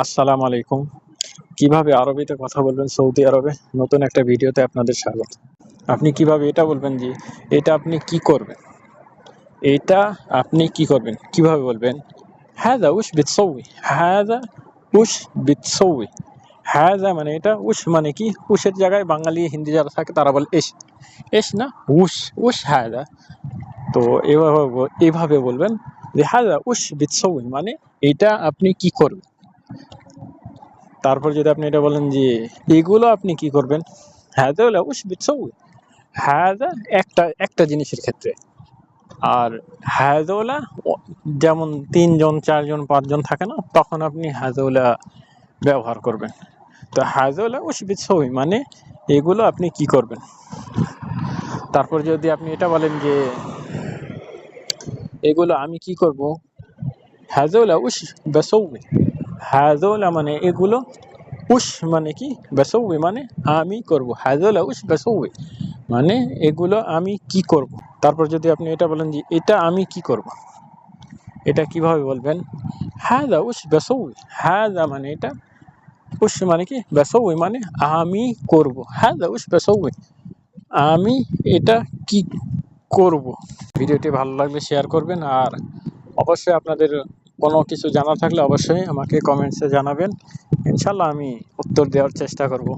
আসসালামু আলাইকুম। কিভাবে আরবিতে কথা বলবেন সৌদি আরবে, নতুন একটা ভিডিওতে আপনাদের স্বাগত। আপনি কিভাবে এটা বলবেন যে এটা আপনি কি করবেন, এইটা আপনি কি করবেন কিভাবে বলবেন? হাদা উশ বিতসৌই, হাদা উশ বিতসৌই। হাদা মানে এটা, উশ মানে কি, উশের জায়গায় বাঙালি হিন্দি যারা থাকে তারা বলে এস, এস না উশ, উশ হাদা। তো এইভাবে বলবেন যে হাদা উশ বিতসৌই মানে এটা আপনি কি করবেন। তারপর যদি আপনি এটা বলেন যে এগুলো আপনি কি করবেন, হ্যাজা উশ বিতসৌই, হ্যাজা একটা একটা জিনিসের ক্ষেত্রে। আর হ্যাজওলা যেমন ৩ জন ৪ জন ৫ জন থাকে না, তখন আপনি হ্যাজওলা ব্যবহার করবেন। তো হ্যাজওলা উশ বিতসৌই মানে এগুলো আপনি কি করবেন। তারপর যদি আপনি এটা বলেন যে এগুলো আমি কি করব, হ্যাজওলা উশ বেসৌই, হ্যাজওলা মানে এগুলো, উশ মানে কি, বেসৌই মানে আমি করব, হ্যাজওলা উশ বেসৌই মানে এগুলো আমি কি করব। তারপর যদি আপনি এটা বলেন যে এটা আমি কি করব, এটা কিভাবে বলবেন? হাদা উশ বেসৌই, হাদা মানে এটা, উশ মানে কি, বেসৌই মানে আমি করব, হাদা উশ বেসৌই আমি এটা কি করব। ভিডিওটি ভালো লাগলে শেয়ার করবেন, আর অবশ্যই আপনাদের কোনো কিছু জানা থাকলে অবশ্যই আমাকে কমেন্টসে জানাবেন। ইনশাল্লাহ আমি উত্তর দেওয়ার চেষ্টা করব।